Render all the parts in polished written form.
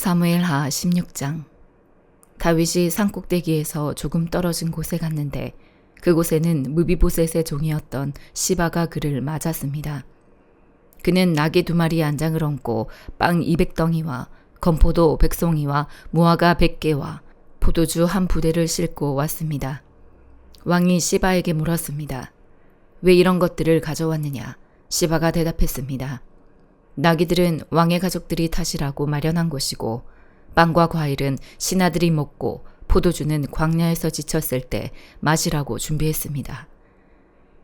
사무엘하 16장. 다윗이 산꼭대기에서 조금 떨어진 곳에 갔는데 그곳에는 무비보셋의 종이었던 시바가 그를 맞았습니다. 그는 나귀 2마리 안장을 얹고 빵 200덩이와 건포도 100송이와 무화과 100개와 포도주 한 부대를 싣고 왔습니다. 왕이 시바에게 물었습니다. 왜 이런 것들을 가져왔느냐? 시바가 대답했습니다. 나귀들은 왕의 가족들이 타시라고 마련한 것이고 빵과 과일은 신하들이 먹고 포도주는 광야에서 지쳤을 때 마시라고 준비했습니다.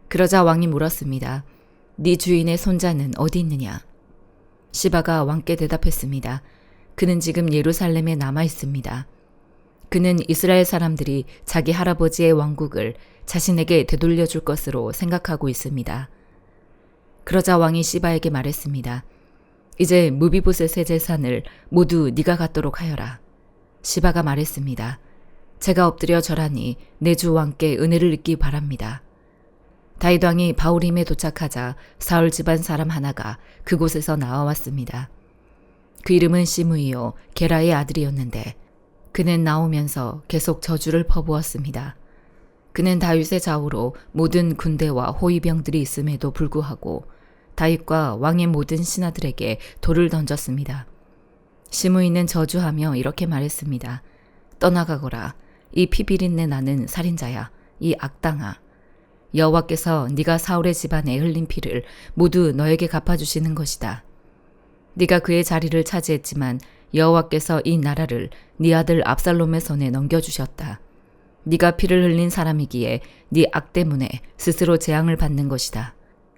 그러자 왕이 물었습니다. 네 주인의 손자는 어디 있느냐? 시바가 왕께 대답했습니다. 그는 지금 예루살렘에 남아 있습니다. 그는 이스라엘 사람들이 자기 할아버지의 왕국을 자신에게 되돌려 줄 것으로 생각하고 있습니다. 그러자 왕이 시바에게 말했습니다. 이제 무비보셋의 재산을 모두 네가 갖도록 하여라. 시바가 말했습니다. 제가 엎드려 절하니 내 주 왕께 은혜를 잊기 바랍니다. 다윗 왕이 바후림에 도착하자 사울 집안 사람 하나가 그곳에서 나와왔습니다. 그 이름은 시므이요 게라의 아들이었는데 그는 나오면서 계속 저주를 퍼부었습니다. 그는 다윗의 좌우로 모든 군대와 호위병들이 있음에도 불구하고 다윗과 왕의 모든 신하들에게 돌을 던졌습니다. 시므이는 저주하며 이렇게 말했습니다. 떠나가거라. 이 피비린내 나는 살인자야. 이 악당아. 여호와께서 네가 사울의 집안에 흘린 피를 모두 너에게 갚아주시는 것이다. 네가 그의 자리를 차지했지만 여호와께서 이 나라를 네 아들 압살롬의 손에 넘겨주셨다. 네가 피를 흘린 사람이기에 네 악 때문에 스스로 재앙을 받는 것이다.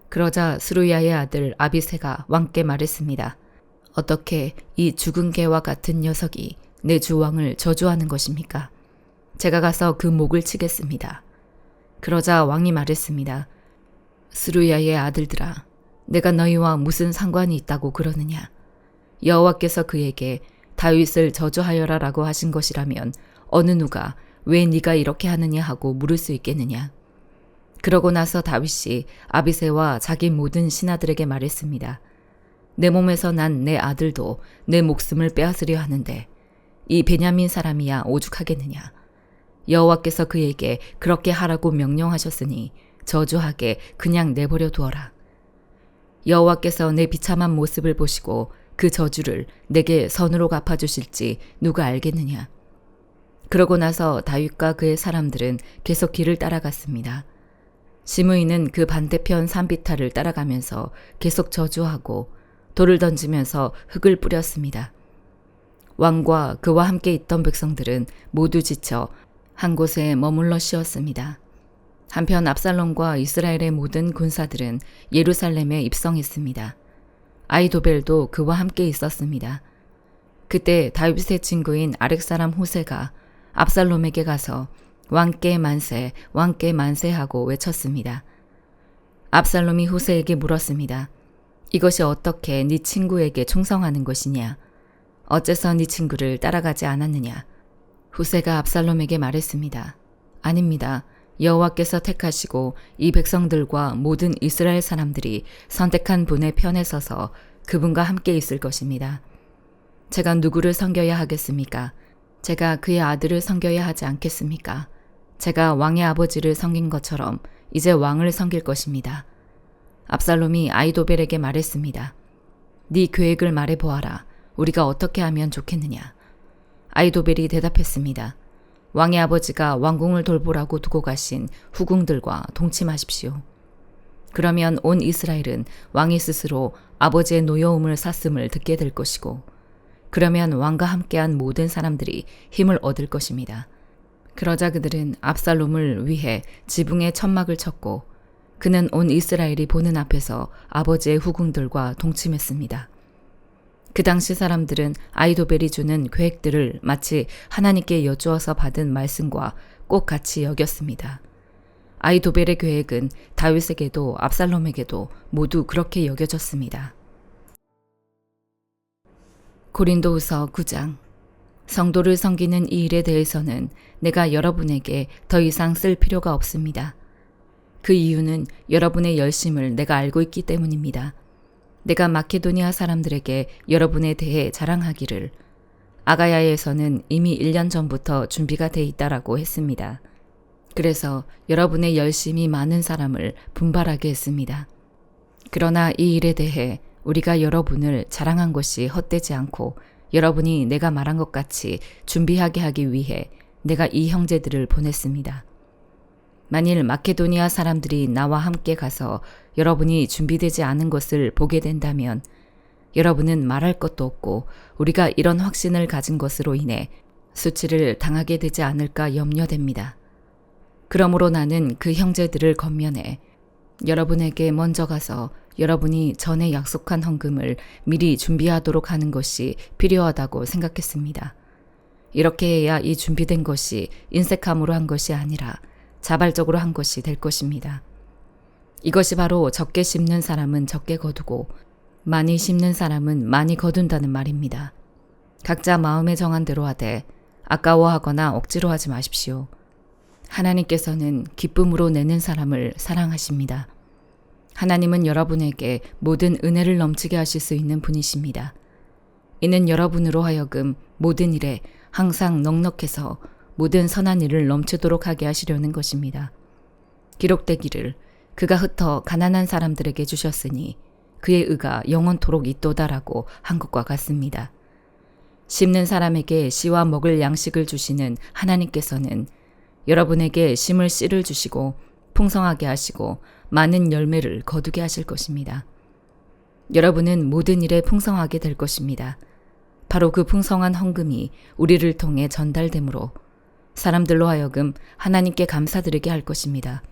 그러자 스루야의 아들 아비새가 왕께 말했습니다. 어떻게 이 죽은 개와 같은 녀석이 내 주왕을 저주하는 것입니까? 제가 가서 그 목을 치겠습니다. 그러자 왕이 말했습니다. 스루야의 아들들아, 내가 너희와 무슨 상관이 있다고 그러느냐? 여호와께서 그에게 다윗을 저주하여라라고 하신 것이라면 어느 누가 왜 네가 이렇게 하느냐 하고 물을 수 있겠느냐? 그러고 나서 다윗이 아비새와 자기 모든 신하들에게 말했습니다. 내 몸에서 난 내 아들도 내 목숨을 빼앗으려 하는데 이 베냐민 사람이야 오죽하겠느냐. 여호와께서 그에게 그렇게 하라고 명령하셨으니 저주하게 그냥 내버려 두어라. 여호와께서 내 비참한 모습을 보시고 그 저주를 내게 선으로 갚아주실지 누가 알겠느냐. 그러고 나서 다윗과 그의 사람들은 계속 길을 따라갔습니다. 시므이는 그 반대편 산비탈을 따라가면서 계속 저주하고 돌을 던지면서 흙을 뿌렸습니다. 왕과 그와 함께 있던 백성들은 모두 지쳐 한 곳에 머물러 쉬었습니다. 한편 압살롬과 이스라엘의 모든 군사들은 예루살렘에 입성했습니다. 아히도벨도 그와 함께 있었습니다. 그때 다윗의 친구인 아렉 사람 호세가 압살롬에게 가서 왕께 만세, 왕께 만세하고 외쳤습니다. 압살롬이 호세에게 물었습니다. 이것이 어떻게 네 친구에게 충성하는 것이냐? 어째서 네 친구를 따라가지 않았느냐? 호세가 압살롬에게 말했습니다. 아닙니다. 여호와께서 택하시고 이 백성들과 모든 이스라엘 사람들이 선택한 분의 편에 서서 그분과 함께 있을 것입니다. 제가 누구를 섬겨야 하겠습니까? 제가 그의 아들을 섬겨야 하지 않겠습니까? 제가 왕의 아버지를 섬긴 것처럼 이제 왕을 섬길 것입니다. 압살롬이 아히도벨에게 말했습니다. 네 계획을 말해보아라. 우리가 어떻게 하면 좋겠느냐. 아히도벨이 대답했습니다. 왕의 아버지가 왕궁을 돌보라고 두고 가신 후궁들과 동침하십시오. 그러면 온 이스라엘은 왕이 스스로 아버지의 노여움을 샀음을 듣게 될 것이고 그러면 왕과 함께한 모든 사람들이 힘을 얻을 것입니다. 그러자 그들은 압살롬을 위해 지붕에 천막을 쳤고 그는 온 이스라엘이 보는 앞에서 아버지의 후궁들과 동침했습니다. 그 당시 사람들은 아히도벨이 주는 계획들을 마치 하나님께 여쭈어서 받은 말씀과 꼭 같이 여겼습니다. 아히도벨의 계획은 다윗에게도 압살롬에게도 모두 그렇게 여겨졌습니다. 고린도후서 9장. 성도를 섬기는 이 일에 대해서는 내가 여러분에게 더 이상 쓸 필요가 없습니다. 그 이유는 여러분의 열심을 내가 알고 있기 때문입니다. 내가 마케도니아 사람들에게 여러분에 대해 자랑하기를 아가야에서는 이미 1년 전부터 준비가 돼 있다라고 했습니다. 그래서 여러분의 열심이 많은 사람을 분발하게 했습니다. 그러나 이 일에 대해 우리가 여러분을 자랑한 것이 헛되지 않고 여러분이 내가 말한 것 같이 준비하게 하기 위해 내가 이 형제들을 보냈습니다. 만일 마케도니아 사람들이 나와 함께 가서 여러분이 준비되지 않은 것을 보게 된다면 여러분은 말할 것도 없고 우리가 이런 확신을 가진 것으로 인해 수치를 당하게 되지 않을까 염려됩니다. 그러므로 나는 그 형제들을 건면해 여러분에게 먼저 가서 여러분이 전에 약속한 헌금을 미리 준비하도록 하는 것이 필요하다고 생각했습니다. 이렇게 해야 이 준비된 것이 인색함으로 한 것이 아니라 자발적으로 한 것이 될 것입니다. 이것이 바로 적게 심는 사람은 적게 거두고 많이 심는 사람은 많이 거둔다는 말입니다. 각자 마음에 정한 대로 하되 아까워하거나 억지로 하지 마십시오. 하나님께서는 기쁨으로 내는 사람을 사랑하십니다. 하나님은 여러분에게 모든 은혜를 넘치게 하실 수 있는 분이십니다. 이는 여러분으로 하여금 모든 일에 항상 넉넉해서 모든 선한 일을 넘치도록 하게 하시려는 것입니다. 기록되기를 그가 흩어 가난한 사람들에게 주셨으니 그의 의가 영원토록 있도다라고 한 것과 같습니다. 심는 사람에게 씨와 먹을 양식을 주시는 하나님께서는 여러분에게 심을 씨를 주시고 풍성하게 하시고 많은 열매를 거두게 하실 것입니다. 여러분은 모든 일에 풍성하게 될 것입니다. 바로 그 풍성한 헌금이 우리를 통해 전달되므로 사람들로 하여금 하나님께 감사드리게 할 것입니다.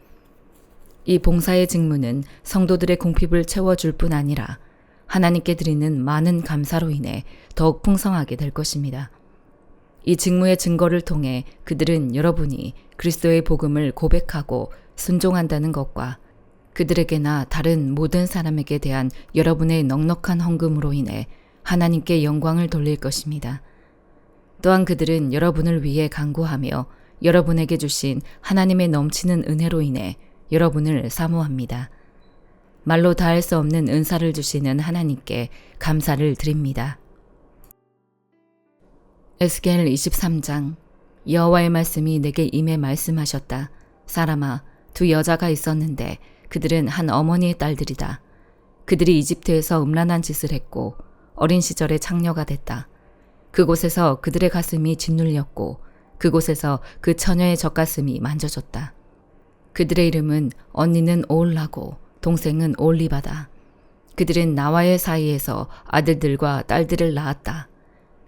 이 봉사의 직무는 성도들의 궁핍을 채워줄 뿐 아니라 하나님께 드리는 많은 감사로 인해 더욱 풍성하게 될 것입니다. 이 직무의 증거를 통해 그들은 여러분이 그리스도의 복음을 고백하고 순종한다는 것과 그들에게나 다른 모든 사람에게 대한 여러분의 넉넉한 헌금으로 인해 하나님께 영광을 돌릴 것입니다. 또한 그들은 여러분을 위해 간구하며 여러분에게 주신 하나님의 넘치는 은혜로 인해 여러분을 사모합니다. 말로 다할 수 없는 은사를 주시는 하나님께 감사를 드립니다. 에스겔 23장. 여호와의 말씀이 내게 임해 말씀하셨다. 사람아, 두 여자가 있었는데 그들은 한 어머니의 딸들이다. 그들이 이집트에서 음란한 짓을 했고 어린 시절에 창녀가 됐다. 그곳에서 그들의 가슴이 짓눌렸고 그곳에서 그 처녀의 젖가슴이 만져졌다. 그들의 이름은 언니는 오올라고 동생은 오올리바다. 그들은 나와의 사이에서 아들들과 딸들을 낳았다.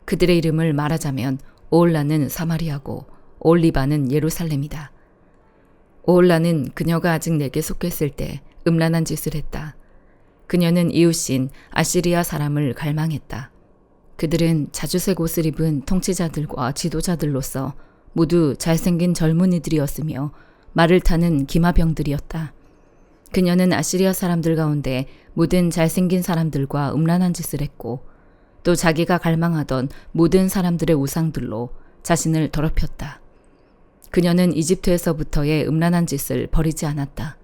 그들의 이름을 말하자면 오올라는 사마리아고 오올리바는 예루살렘이다. 오올라는 그녀가 아직 내게 속했을 때 음란한 짓을 했다. 그녀는 이웃인 아시리아 사람을 갈망했다. 그들은 자주색 옷을 입은 통치자들과 지도자들로서 모두 잘생긴 젊은이들이었으며 말을 타는 기마병들이었다. 그녀는 아시리아 사람들 가운데 모든 잘생긴 사람들과 음란한 짓을 했고 또 자기가 갈망하던 모든 사람들의 우상들로 자신을 더럽혔다. 그녀는 이집트에서부터의 음란한 짓을 버리지 않았다.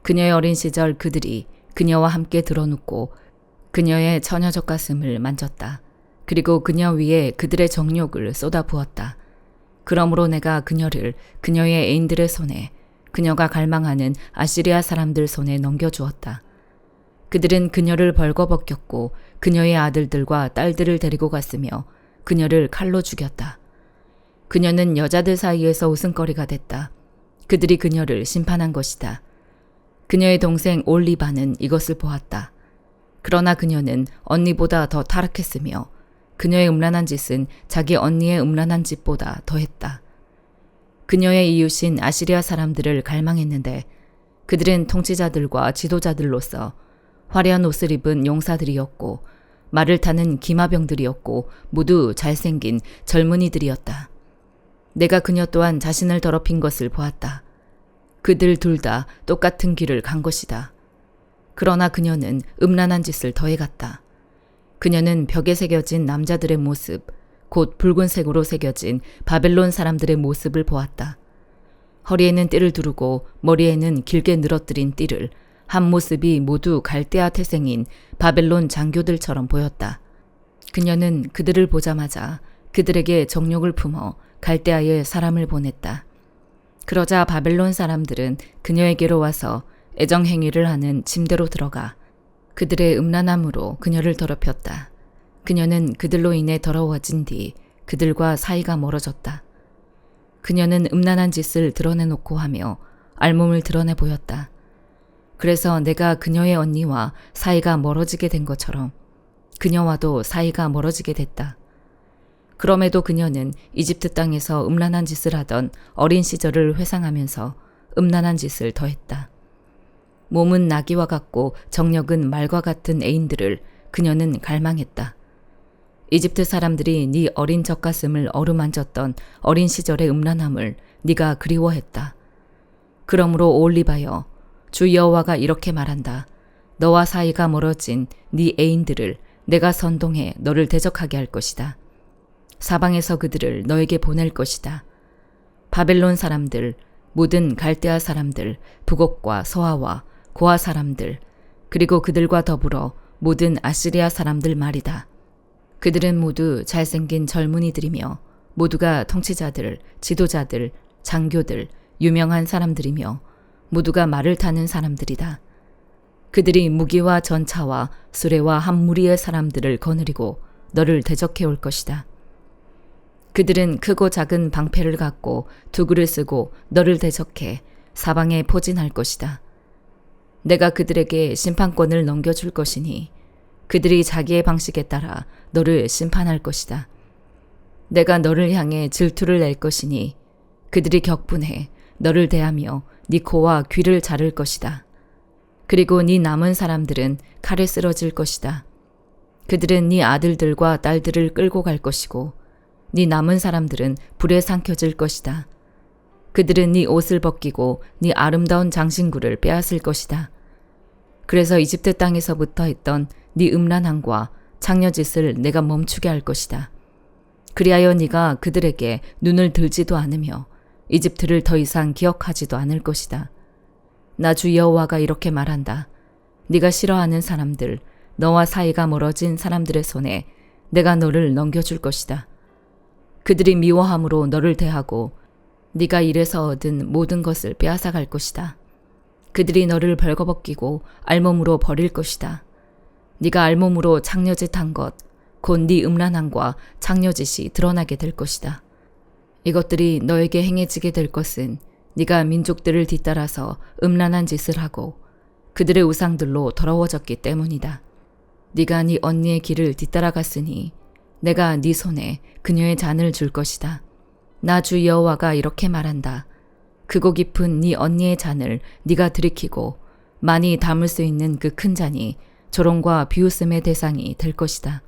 그녀의 어린 시절 그들이 그녀와 함께 드러눕고 그녀의 처녀 젖가슴을 만졌다. 그리고 그녀 위에 그들의 정욕을 쏟아부었다. 그러므로 내가 그녀를 그녀의 애인들의 손에 그녀가 갈망하는 아시리아 사람들 손에 넘겨주었다. 그들은 그녀를 벌거벗겼고 그녀의 아들들과 딸들을 데리고 갔으며 그녀를 칼로 죽였다. 그녀는 여자들 사이에서 웃음거리가 됐다. 그들이 그녀를 심판한 것이다. 그녀의 동생 올리바는 이것을 보았다. 그러나 그녀는 언니보다 더 타락했으며 그녀의 음란한 짓은 자기 언니의 음란한 짓보다 더했다. 그녀의 이웃인 아시리아 사람들을 갈망했는데 그들은 통치자들과 지도자들로서 화려한 옷을 입은 용사들이었고 말을 타는 기마병들이었고 모두 잘생긴 젊은이들이었다. 내가 그녀 또한 자신을 더럽힌 것을 보았다. 그들 둘 다 똑같은 길을 간 것이다. 그러나 그녀는 음란한 짓을 더해갔다. 그녀는 벽에 새겨진 남자들의 모습, 곧 붉은색으로 새겨진 바벨론 사람들의 모습을 보았다. 허리에는 띠를 두르고 머리에는 길게 늘어뜨린 띠를 한 모습이 모두 갈대아 태생인 바벨론 장교들처럼 보였다. 그녀는 그들을 보자마자 그들에게 정욕을 품어 갈대아에 사람을 보냈다. 그러자 바벨론 사람들은 그녀에게로 와서 애정행위를 하는 침대로 들어가 그들의 음란함으로 그녀를 더럽혔다. 그녀는 그들로 인해 더러워진 뒤 그들과 사이가 멀어졌다. 그녀는 음란한 짓을 드러내놓고 하며 알몸을 드러내 보였다. 그래서 내가 그녀의 언니와 사이가 멀어지게 된 것처럼 그녀와도 사이가 멀어지게 됐다. 그럼에도 그녀는 이집트 땅에서 음란한 짓을 하던 어린 시절을 회상하면서 음란한 짓을 더했다. 몸은 나귀와 같고 정력은 말과 같은 애인들을 그녀는 갈망했다. 이집트 사람들이 네 어린 젖가슴을 어루만졌던 어린 시절의 음란함을 네가 그리워했다. 그러므로 오올리바여, 주 여호와가 이렇게 말한다. 너와 사이가 멀어진 네 애인들을 내가 선동해 너를 대적하게 할 것이다. 사방에서 그들을 너에게 보낼 것이다. 바벨론 사람들, 모든 갈대아 사람들, 북옥과 서아와 고아 사람들, 그리고 그들과 더불어 모든 아시리아 사람들 말이다. 그들은 모두 잘생긴 젊은이들이며 모두가 통치자들, 지도자들, 장교들, 유명한 사람들이며 모두가 말을 타는 사람들이다. 그들이 무기와 전차와 수레와 한 무리의 사람들을 거느리고 너를 대적해 올 것이다. 그들은 크고 작은 방패를 갖고 두구를 쓰고 너를 대적해 사방에 포진할 것이다. 내가 그들에게 심판권을 넘겨줄 것이니 그들이 자기의 방식에 따라 너를 심판할 것이다. 내가 너를 향해 질투를 낼 것이니 그들이 격분해 너를 대하며 네 코와 귀를 자를 것이다. 그리고 네 남은 사람들은 칼에 쓰러질 것이다. 그들은 네 아들들과 딸들을 끌고 갈 것이고 네 남은 사람들은 불에 삼켜질 것이다. 그들은 네 옷을 벗기고 네 아름다운 장신구를 빼앗을 것이다. 그래서 이집트 땅에서부터 했던 네 음란함과 창녀짓을 내가 멈추게 할 것이다. 그리하여 네가 그들에게 눈을 들지도 않으며 이집트를 더 이상 기억하지도 않을 것이다. 나 주 여호와가 이렇게 말한다. 네가 싫어하는 사람들, 너와 사이가 멀어진 사람들의 손에 내가 너를 넘겨줄 것이다. 그들이 미워함으로 너를 대하고 네가 일에서 얻은 모든 것을 빼앗아갈 것이다. 그들이 너를 벌거벗기고 알몸으로 버릴 것이다. 네가 알몸으로 창녀짓 한 것, 곧 네 음란함과 창녀짓이 드러나게 될 것이다. 이것들이 너에게 행해지게 될 것은 네가 민족들을 뒤따라서 음란한 짓을 하고 그들의 우상들로 더러워졌기 때문이다. 네가 네 언니의 길을 뒤따라갔으니 내가 네 손에 그녀의 잔을 줄 것이다. 나 주 여호와가 이렇게 말한다. 크고 깊은 네 언니의 잔을 네가 들이키고 많이 담을 수 있는 그 큰 잔이 조롱과 비웃음의 대상이 될 것이다.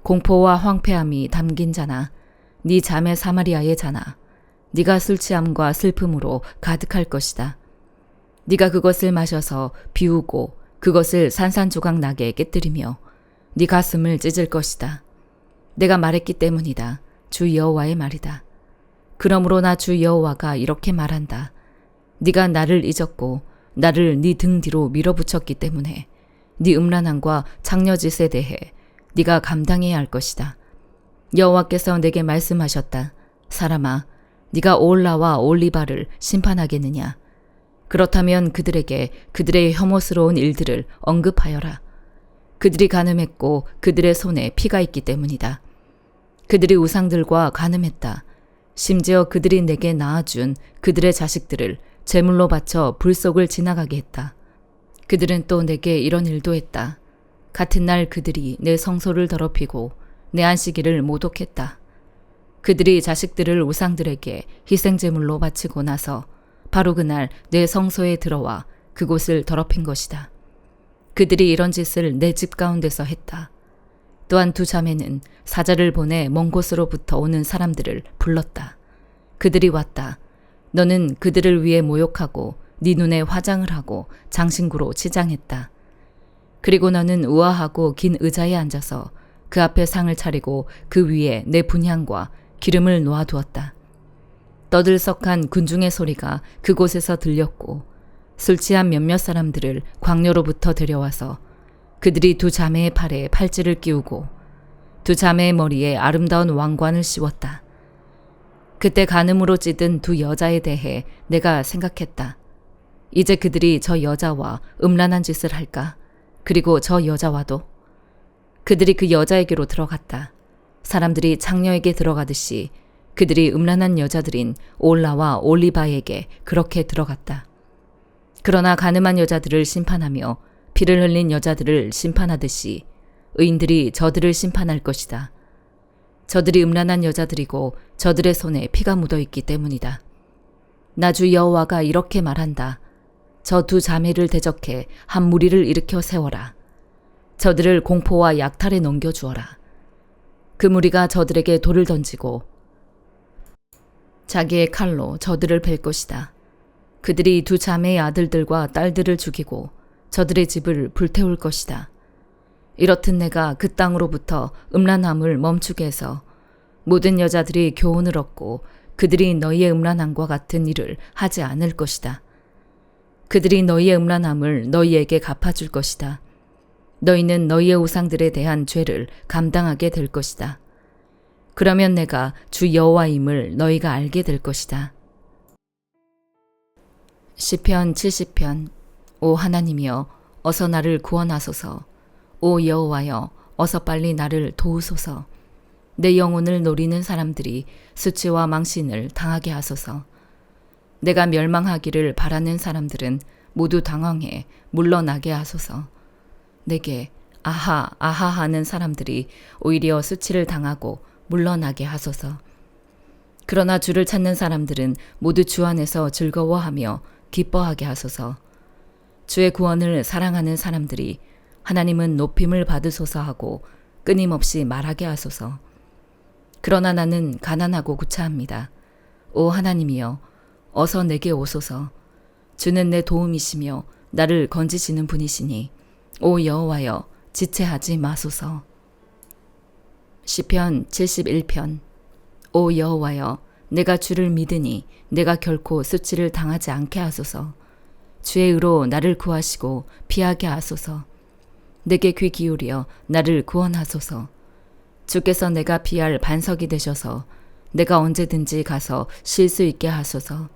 공포와 황폐함이 담긴 자나, 네 자매 사마리아의 자나, 네가 술 취함과 슬픔으로 가득할 것이다. 네가 그것을 마셔서 비우고 그것을 산산조각 나게 깨뜨리며 네 가슴을 찢을 것이다. 내가 말했기 때문이다. 주 여호와의 말이다. 그러므로 나 주 여호와가 이렇게 말한다. 네가 나를 잊었고 나를 네 등 뒤로 밀어붙였기 때문에 네 음란함과 창녀짓에 대해 네가 감당해야 할 것이다. 여호와께서 내게 말씀하셨다. 사람아, 네가 오올라와 오올리바를 심판하겠느냐? 그렇다면 그들에게 그들의 혐오스러운 일들을 언급하여라. 그들이 간음했고 그들의 손에 피가 있기 때문이다. 그들이 우상들과 간음했다. 심지어 그들이 내게 낳아준 그들의 자식들을 제물로 바쳐 불 속을 지나가게 했다. 그들은 또 내게 이런 일도 했다. 같은 날 그들이 내 성소를 더럽히고 내 안식일을 모독했다. 그들이 자식들을 우상들에게 희생제물로 바치고 나서 바로 그날 내 성소에 들어와 그곳을 더럽힌 것이다. 그들이 이런 짓을 내 집 가운데서 했다. 또한 두 자매는 사자를 보내 먼 곳으로부터 오는 사람들을 불렀다. 그들이 왔다. 너는 그들을 위해 모욕하고 네 눈에 화장을 하고 장신구로 치장했다. 그리고 너는 우아하고 긴 의자에 앉아서 그 앞에 상을 차리고 그 위에 내 분향과 기름을 놓아두었다. 떠들썩한 군중의 소리가 그곳에서 들렸고 술 취한 몇몇 사람들을 광야로부터 데려와서 그들이 두 자매의 팔에 팔찌를 끼우고 두 자매의 머리에 아름다운 왕관을 씌웠다. 그때 간음으로 찌든 두 여자에 대해 내가 생각했다. 이제 그들이 저 여자와 음란한 짓을 할까? 그리고 저 여자와도. 그들이 그 여자에게로 들어갔다. 사람들이 창녀에게 들어가듯이 그들이 음란한 여자들인 올라와 올리바에게 그렇게 들어갔다. 그러나 가늠한 여자들을 심판하며 피를 흘린 여자들을 심판하듯이 의인들이 저들을 심판할 것이다. 저들이 음란한 여자들이고 저들의 손에 피가 묻어 있기 때문이다. 나 주 여호와가 이렇게 말한다. 저 두 자매를 대적해 한 무리를 일으켜 세워라. 저들을 공포와 약탈에 넘겨주어라. 그 무리가 저들에게 돌을 던지고 자기의 칼로 저들을 벨 것이다. 그들이 두 자매의 아들들과 딸들을 죽이고 저들의 집을 불태울 것이다. 이렇듯 내가 그 땅으로부터 음란함을 멈추게 해서 모든 여자들이 교훈을 얻고 그들이 너희의 음란함과 같은 일을 하지 않을 것이다. 그들이 너희의 음란함을 너희에게 갚아줄 것이다. 너희는 너희의 우상들에 대한 죄를 감당하게 될 것이다. 그러면 내가 주 여호와임을 너희가 알게 될 것이다. 시편 70편. 오 하나님이여 어서 나를 구원하소서. 오 여호와여 어서 빨리 나를 도우소서. 내 영혼을 노리는 사람들이 수치와 망신을 당하게 하소서. 내가 멸망하기를 바라는 사람들은 모두 당황해 물러나게 하소서. 내게 아하 아하 하는 사람들이 오히려 수치를 당하고 물러나게 하소서. 그러나 주를 찾는 사람들은 모두 주 안에서 즐거워하며 기뻐하게 하소서. 주의 구원을 사랑하는 사람들이 하나님은 높임을 받으소서 하고 끊임없이 말하게 하소서. 그러나 나는 가난하고 구차합니다. 오 하나님이여 어서 내게 오소서. 주는 내 도움이시며 나를 건지시는 분이시니 오 여호와여 지체하지 마소서. 시편 71편. 오 여호와여 내가 주를 믿으니 내가 결코 수치를 당하지 않게 하소서. 주의 의로 나를 구하시고 피하게 하소서. 내게 귀 기울여 나를 구원하소서. 주께서 내가 피할 반석이 되셔서 내가 언제든지 가서 쉴 수 있게 하소서.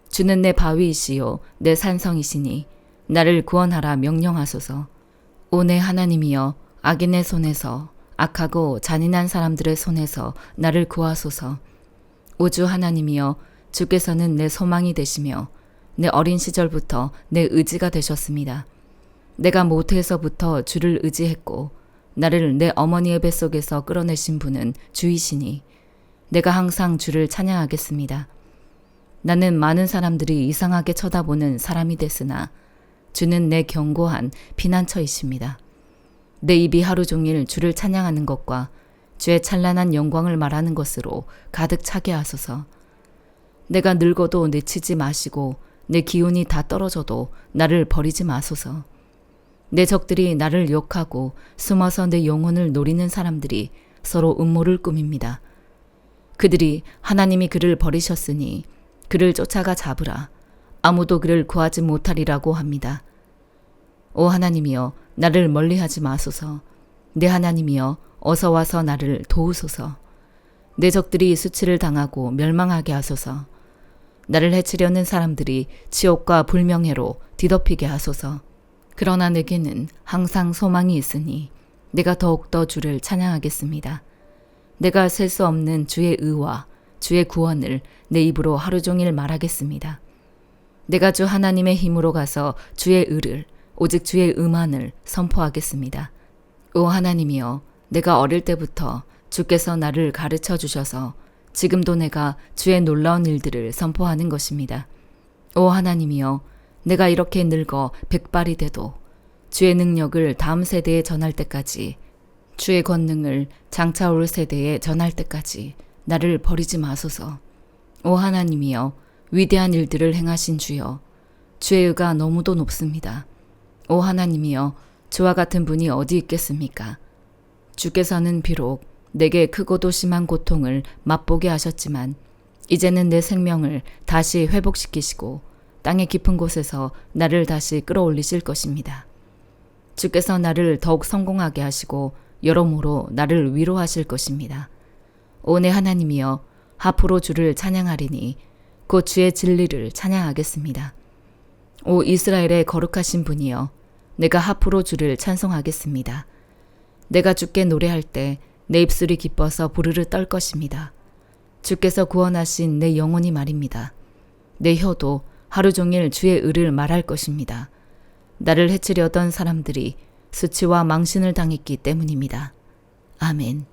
주는 내 바위이시요 내 산성이시니 나를 구원하라 명령하소서. 오 내 하나님이여 악인의 손에서 악하고 잔인한 사람들의 손에서 나를 구하소서. 오 주 하나님이여 주께서는 내 소망이 되시며 내 어린 시절부터 내 의지가 되셨습니다. 내가 모태에서부터 주를 의지했고 나를 내 어머니의 뱃속에서 끌어내신 분은 주이시니 내가 항상 주를 찬양하겠습니다. 나는 많은 사람들이 이상하게 쳐다보는 사람이 됐으나 주는 내 견고한 피난처이십니다. 내 입이 하루 종일 주를 찬양하는 것과 주의 찬란한 영광을 말하는 것으로 가득 차게 하소서. 내가 늙어도 내치지 마시고 내 기운이 다 떨어져도 나를 버리지 마소서. 내 적들이 나를 욕하고 숨어서 내 영혼을 노리는 사람들이 서로 음모를 꾸밉니다. 그들이 하나님이 그를 버리셨으니 그를 쫓아가 잡으라. 아무도 그를 구하지 못하리라고 합니다. 오 하나님이여 나를 멀리하지 마소서. 내 하나님이여 어서 와서 나를 도우소서. 내 적들이 수치를 당하고 멸망하게 하소서. 나를 해치려는 사람들이 지옥과 불명예로 뒤덮이게 하소서. 그러나 내게는 항상 소망이 있으니 내가 더욱더 주를 찬양하겠습니다. 내가 셀 수 없는 주의 의와 주의 구원을 내 입으로 하루 종일 말하겠습니다. 내가 주 하나님의 힘으로 가서 주의 의를 오직 주의 의만을 선포하겠습니다. 오 하나님이여 내가 어릴 때부터 주께서 나를 가르쳐 주셔서 지금도 내가 주의 놀라운 일들을 선포하는 것입니다. 오 하나님이여 내가 이렇게 늙어 백발이 돼도 주의 능력을 다음 세대에 전할 때까지 주의 권능을 장차 올 세대에 전할 때까지 나를 버리지 마소서. 오 하나님이여 위대한 일들을 행하신 주여 주의 의가 너무도 높습니다. 오 하나님이여 주와 같은 분이 어디 있겠습니까? 주께서는 비록 내게 크고도 심한 고통을 맛보게 하셨지만 이제는 내 생명을 다시 회복시키시고 땅의 깊은 곳에서 나를 다시 끌어올리실 것입니다. 주께서 나를 더욱 성공하게 하시고 여러모로 나를 위로하실 것입니다. 오 내 하나님이여, 하프로 주를 찬양하리니 곧 주의 진리를 찬양하겠습니다. 오 이스라엘의 거룩하신 분이여, 내가 하프로 주를 찬송하겠습니다. 내가 주께 노래할 때 내 입술이 기뻐서 부르르 떨 것입니다. 주께서 구원하신 내 영혼이 말입니다. 내 혀도 하루 종일 주의 의를 말할 것입니다. 나를 해치려던 사람들이 수치와 망신을 당했기 때문입니다. 아멘.